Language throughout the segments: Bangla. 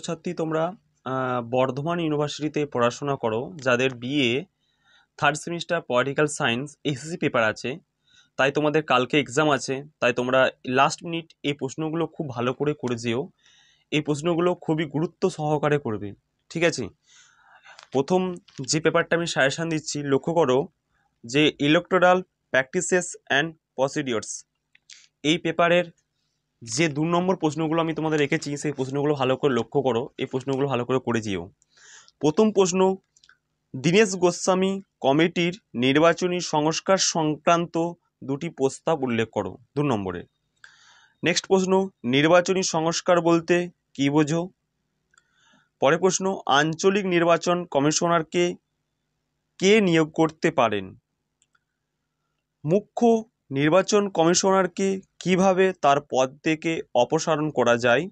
ছাত্রী তোমরা বর্ধমান ইউনিভার্সিটিতে পড়াশোনা করো, যাদের BA third semester political science SSC paper আছে, তাই তোমাদের কালকে এক্সাম আছে। তাই তোমরা লাস্ট মিনিট এই প্রশ্নগুলো খুব ভালো করে করে যেও। এই প্রশ্নগুলো খুবই গুরুত্ব সহকারে করবে, ঠিক আছে? প্রথম যে পেপারটা আমি সাজেশান দিচ্ছি, লক্ষ্য করো যে ইলেকটোরাল প্র্যাকটিসেস অ্যান্ড প্রসিডিওরস, এই পেপারের যে 2 নম্বর প্রশ্নগুলো আমি তোমাদের রেখেছি, সেই প্রশ্নগুলো ভালো করে লক্ষ্য করো, এই প্রশ্নগুলো ভালো করে করে যেও। প্রথম প্রশ্ন, দীনেশ গোস্বামী কমিটির নির্বাচনী সংস্কার সংক্রান্ত দুটি প্রস্তাব উল্লেখ করো 2 নম্বরে। নেক্সট প্রশ্ন, নির্বাচনী সংস্কার বলতে কী বোঝো? পরের প্রশ্ন, আঞ্চলিক নির্বাচন কমিশনারকে কে নিয়োগ করতে পারেন? মুখ্য নির্বাচন কমিশনারকে কিভাবে তার পদ থেকে অপসারণ করা যায়?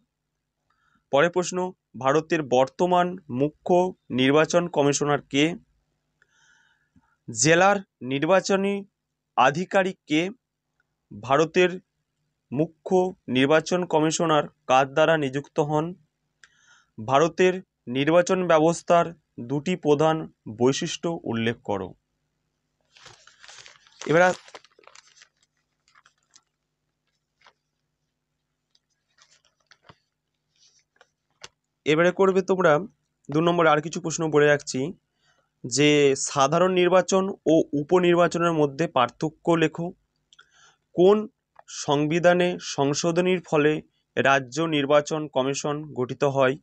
পরের প্রশ্ন, ভারতের বর্তমান মুখ্য নির্বাচন কমিশনার কে? জেলার নির্বাচনী আধিকারিক কে? ভারতের মুখ্য নির্বাচন কমিশনার কার দ্বারা নিযুক্ত হন? ভারতের নির্বাচন ব্যবস্থার দুটি প্রধান বৈশিষ্ট্য উল্লেখ করো। এবারে করবে তোমরা 2 নম্বরে আর কিছু প্রশ্ন বলে রাখছি, যে সাধারণ নির্বাচন ও উপনির্বাচনের মধ্যে পার্থক্য লেখো। কোন সংবিধানে সংশোধনীর ফলে রাজ্য নির্বাচন কমিশন গঠিত হয়?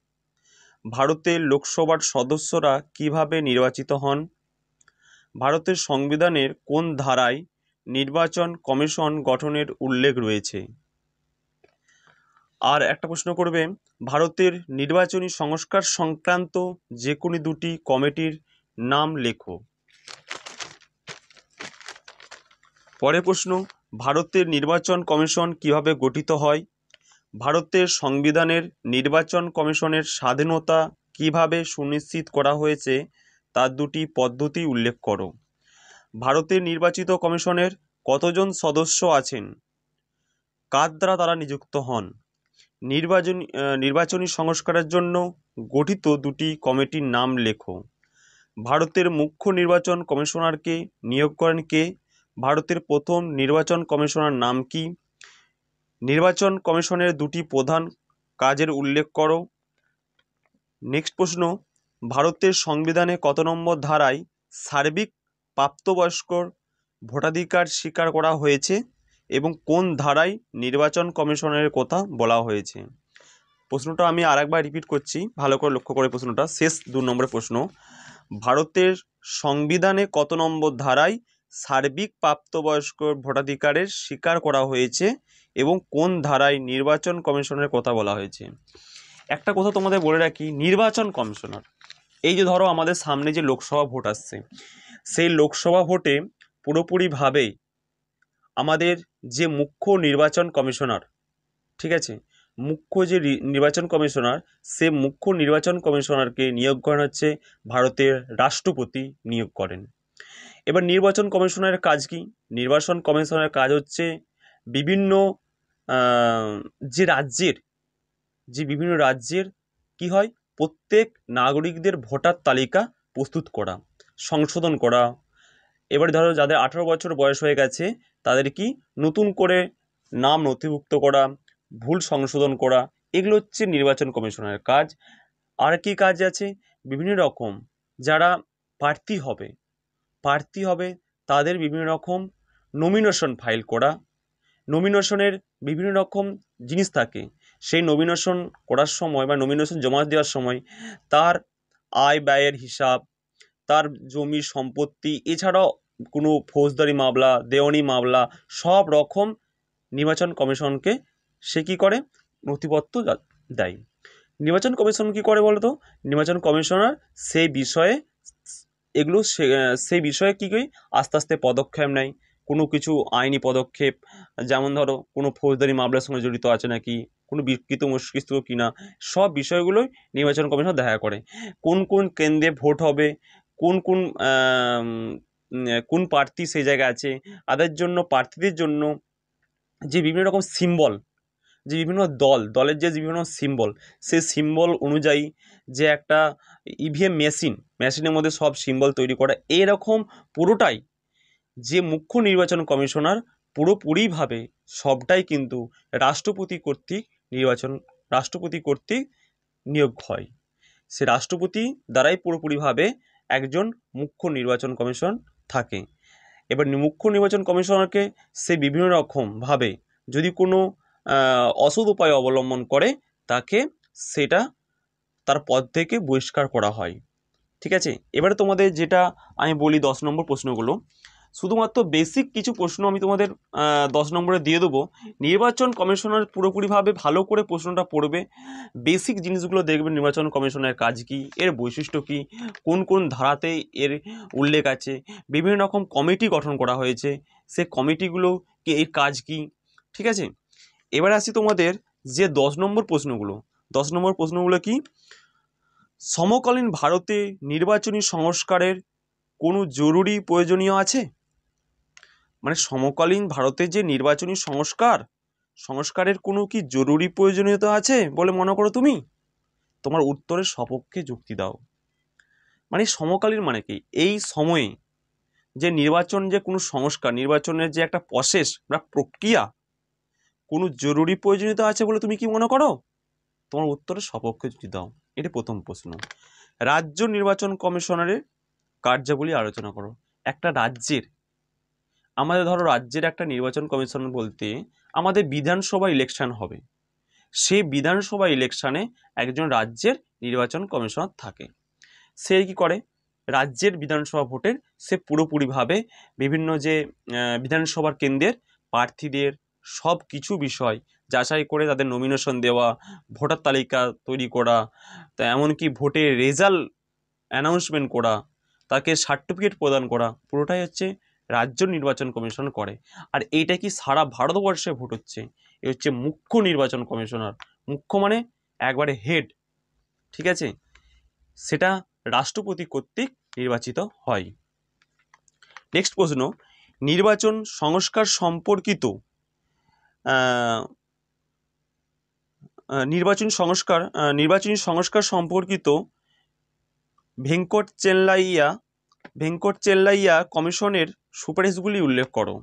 ভারতের লোকসভার সদস্যরা কিভাবে নির্বাচিত হন? ভারতের সংবিধানের কোন ধারায় নির্বাচন কমিশন গঠনের উল্লেখ রয়েছে? আর একটা প্রশ্ন করবে, ভারতের নির্বাচনী সংস্কার সংক্রান্ত যে কোনো দুটি কমিটির নাম লেখো। পরের প্রশ্ন, ভারতের নির্বাচন কমিশন কিভাবে গঠিত হয়? ভারতের সংবিধানের নির্বাচন কমিশনের স্বাধীনতা কিভাবে সুনিশ্চিত করা হয়েছে তার দুটি পদ্ধতি উল্লেখ করো। ভারতের নির্বাচিত কমিশনের কতজন সদস্য আছেন? কার দ্বারা তারা নিযুক্ত হন? নির্বাচনী সংস্কারের জন্য গঠিত দুটি কমিটির নাম লেখো। ভারতের মুখ্য নির্বাচন কমিশনারকে নিয়োগ করেন কে? ভারতের প্রথম নির্বাচন কমিশনার নাম কি? নির্বাচন কমিশনের দুটি প্রধান কাজের উল্লেখ করো। নেক্সট প্রশ্ন, ভারতের সংবিধানে কত নম্বর ধারায় সার্বিক প্রাপ্তবয়স্কর ভোটাধিকার স্বীকার করা হয়েছে এবং কোন ধারায় নির্বাচন কমিশনের কথা বলা হয়েছে? প্রশ্নটা আমি আরেকবার রিপিট করছি, ভালো করে লক্ষ্য করে প্রশ্নটা, শেষ 2 নম্বরের প্রশ্ন। ভারতের সংবিধানে কত নম্বর ধারায় সার্বিক প্রাপ্তবয়স্ক ভোটাধিকারের স্বীকার করা হয়েছে এবং কোন ধারায় নির্বাচন কমিশনের কথা বলা হয়েছে? একটা কথা তোমাদের বলে রাখি, নির্বাচন কমিশনার, এই যে ধরো আমাদের সামনে যে লোকসভা ভোট আসছে, সেই লোকসভা ভোটে পুরোপুরিভাবে আমাদের যে মুখ্য নির্বাচন কমিশনার, ঠিক আছে, মুখ্য যে নির্বাচন কমিশনার, সে মুখ্য নির্বাচন কমিশনারকে নিয়োগ করেন হচ্ছে ভারতের রাষ্ট্রপতি নিয়োগ করেন। এবার নির্বাচন কমিশনের কাজ কি? নির্বাচন কমিশনের কাজ হচ্ছে বিভিন্ন বিভিন্ন রাজ্যের কি হয়, প্রত্যেক নাগরিকদের ভোটার তালিকা প্রস্তুত করা, সংশোধন করা। এবার ধরো যাদের 18 বছর বয়স হয়ে গেছে তাদের কি নতুন করে নাম নথিভুক্ত করা, ভুল সংশোধন করা, এগুলো হচ্ছে নির্বাচন কমিশনের কাজ। আর কি কাজ আছে, বিভিন্ন রকম যারা প্রার্থী হবে তাদের বিভিন্ন রকম নমিনেশন ফাইল করা, নমিনেশনের বিভিন্ন রকম জিনিস থাকে, সেই নমিনেশন করার সময় বা নমিনেশন জমা দেওয়ার সময় তার আয় ব্যয়ের হিসাব, তার জমি সম্পত্তি, এছাড়াও কোনো ফৌজদারি মামলা, দেওয়ানি মামলা, সব রকম নির্বাচন কমিশনকে সে কী করে, নথিপত্র দেয়। নির্বাচন কমিশন কী করে বলো তো? নির্বাচন কমিশনার সেই বিষয়ে সেই বিষয়ে কী করি আস্তে আস্তে পদক্ষেপ নেয়। কোনো কিছু আইনি পদক্ষেপ, যেমন ধরো কোনো ফৌজদারি মামলার সঙ্গে জড়িত আছে নাকি, কোনো বিকৃত মুশকিল কিনা, সব বিষয়গুলোই নির্বাচন কমিশন দেখা করে। কোন কোন কেন্দ্রে ভোট হবে, কোন কোন কোন প্রার্থী সেই জায়গায় আছে, তাদের জন্য প্রার্থীদের জন্য যে বিভিন্ন রকম সিম্বল, যে বিভিন্ন দলের যে বিভিন্ন সিম্বল, সেই সিম্বল অনুযায়ী যে একটা ইভিএম মেশিনের মধ্যে সব সিম্বল তৈরি করা, এরকম পুরোটাই যে মুখ্য নির্বাচন কমিশনার পুরোপুরিভাবে সবটাই কিন্তু রাষ্ট্রপতি কর্তৃক নিয়োগ হয়। সে রাষ্ট্রপতি দ্বারাই পুরোপুরিভাবে একজন মুখ্য নির্বাচন কমিশন থাকে। এবার মুখ্য নির্বাচন কমিশনারকে সে বিভিন্ন রকমভাবে যদি কোনো অসৎ উপায় অবলম্বন করে, তাকে সেটা তার পদ থেকে বহিষ্কার করা হয়। ঠিক আছে, এবারে তোমাদের যেটা আমি বলি 10 নম্বর প্রশ্নগুলো, শুধুমাত্র বেসিক কিছু প্রশ্ন আমি তোমাদের 10 নম্বরে দিয়ে দেবো। নির্বাচন কমিশনার পুরোপুরিভাবে ভালো করে প্রশ্নটা পড়বে, বেসিক জিনিসগুলো দেখবে, নির্বাচন কমিশনের কাজ কী, এর বৈশিষ্ট্য কী, কোন কোন ধারাতে এর উল্লেখ আছে, বিভিন্ন রকম কমিটি গঠন করা হয়েছে, সে কমিটিগুলো কি, এর কাজ কী। ঠিক আছে, এবার আসি তোমাদের যে 10 নম্বর প্রশ্নগুলো কি, সমকালীন ভারতে নির্বাচনী সংস্কারের কোনো জরুরি প্রয়োজনীয় আছে? মানে সমকালীন ভারতে যে নির্বাচনী সংস্কারের কোনো কি জরুরি প্রয়োজনীয়তা আছে বলে মনে করো তুমি? তোমার উত্তরের সপক্ষে যুক্তি দাও। মানে সমকালীন মানে কি, এই সময়ে যে নির্বাচন, যে কোনো সংস্কার, নির্বাচনের যে একটা প্রসেস বা প্রক্রিয়া, কোনো জরুরি প্রয়োজনীয়তা আছে বলে তুমি কি মনে করো? তোমার উত্তরের সপক্ষে যুক্তি দাও। এটি প্রথম প্রশ্ন। রাজ্য নির্বাচন কমিশনারের কার্যাবলী আলোচনা করো। একটা রাজ্যের, আমাদের ধরো রাজ্যের একটা নির্বাচন কমিশন বলতে আমাদের বিধানসভা ইলেকশন হবে, সেই বিধানসভা ইলেকশনে একজন রাজ্যের নির্বাচন কমিশনার থাকে। সে কি করে, রাজ্যের বিধানসভা ভোটের সে পুরোপুরিভাবে বিভিন্ন যে বিধানসভার কেন্দ্রের প্রার্থীদের সব কিছু বিষয় যাচাই করে তাদের নমিনেশন দেওয়া, ভোটার তালিকা তৈরি করা, তা এমনকি ভোটের রেজাল্ট অ্যানাউন্সমেন্ট করা, তাকে সার্টিফিকেট প্রদান করা, পুরোটাই হচ্ছে রাজ্য নির্বাচন কমিশন করে। আর এইটা কি সারা ভারতবর্ষে ভোট হচ্ছে, এ হচ্ছে মুখ্য নির্বাচন কমিশনার। মুখ্য মানে একবারে হেড। ঠিক আছে, সেটা রাষ্ট্রপতি কর্তৃক নির্বাচিত হয়। নেক্সট প্রশ্ন, নির্বাচন সংস্কার সম্পর্কিত নির্বাচনী সংস্কার সম্পর্কিত ভেঙ্কট চেল্লাইয়া কমিশনের সুপারিশগুলি উল্লেখ করো।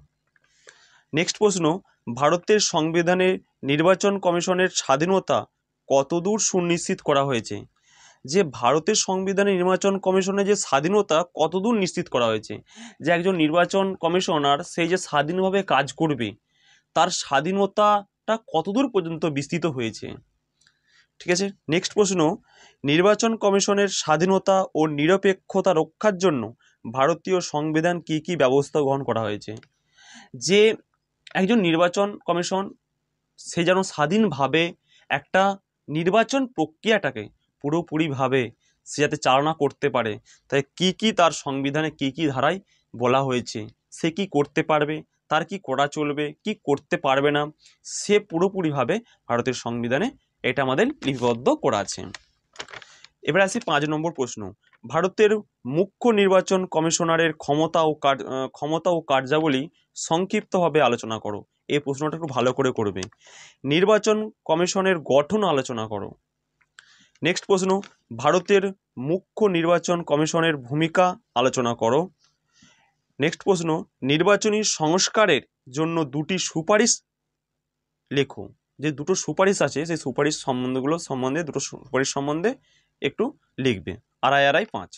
নেক্সট প্রশ্ন, ভারতের সংবিধানে নির্বাচন কমিশনের স্বাধীনতা কতদূর সুনিশ্চিত করা হয়েছে? যে ভারতের সংবিধানে নির্বাচন কমিশনের যে স্বাধীনতা কতদূর নিশ্চিত করা হয়েছে, যে একজন নির্বাচন কমিশনার সেই যে স্বাধীনভাবে কাজ করবে, তার স্বাধীনতাটা কতদূর পর্যন্ত বিস্তৃত হয়েছে। ঠিক আছে, নেক্সট প্রশ্ন, নির্বাচন কমিশনের স্বাধীনতা ও নিরপেক্ষতা রক্ষার জন্য ভারতীয় সংবিধান কি কি ব্যবস্থা গ্রহণ করা হয়েছে? যে একজন নির্বাচন কমিশন সে যেন স্বাধীনভাবে একটা নির্বাচন প্রক্রিয়াটাকে পুরোপুরিভাবে সে যাতে চালনা করতে পারে, তাই কি কি তার সংবিধানে কি কি ধারায় বলা হয়েছে, সে কি করতে পারবে, তার কি করা চলবে, কি করতে পারবে না, সে পুরোপুরিভাবে ভারতের সংবিধানে এটা আমাদের লিপিবদ্ধ করা আছে। এবার আসি 5 নম্বর প্রশ্ন, ভারতের মুখ্য নির্বাচন কমিশনারের ক্ষমতা ও কার্যাবলী সংক্ষিপ্তভাবে আলোচনা করো। এই প্রশ্নটা একটু ভালো করে করবে। নির্বাচন কমিশনের গঠন আলোচনা করো। নেক্সট প্রশ্ন, ভারতের মুখ্য নির্বাচন কমিশনের ভূমিকা আলোচনা করো। নেক্সট প্রশ্ন, নির্বাচনী সংস্কারের জন্য দুটি সুপারিশ লেখো। যে দুটো সুপারিশ আছে সেই সুপারিশ সম্বন্ধে দুটো সুপারিশ সম্বন্ধে একটু লিখবে। আড়াই 5।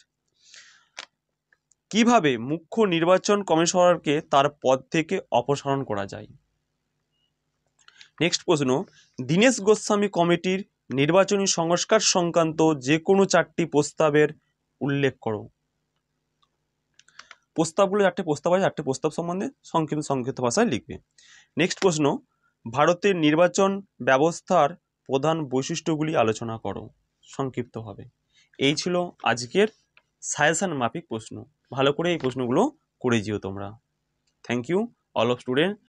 কিভাবে মুখ্য নির্বাচন কমিশনারকে তার পদ থেকে অপসারণ করা যায়? নেক্সট প্রশ্ন, দীনেশ গোস্বামী কমিটির নির্বাচনী সংস্কার সংক্রান্ত যে কোনো 4টি প্রস্তাবের উল্লেখ করো। প্রস্তাবগুলো 4টে প্রস্তাব আছে, 4টে প্রস্তাব সম্বন্ধে সংক্ষিপ্ত ভাষায় লিখবে। নেক্সট প্রশ্ন, ভারতের নির্বাচন ব্যবস্থার প্রধান বৈশিষ্ট্যগুলি আলোচনা করো সংক্ষিপ্তভাবে। এই ছিল আজকের সাজেশন মাফিক প্রশ্ন। ভালো করে এই প্রশ্নগুলো করে যেও তোমরা। Thank you all of student.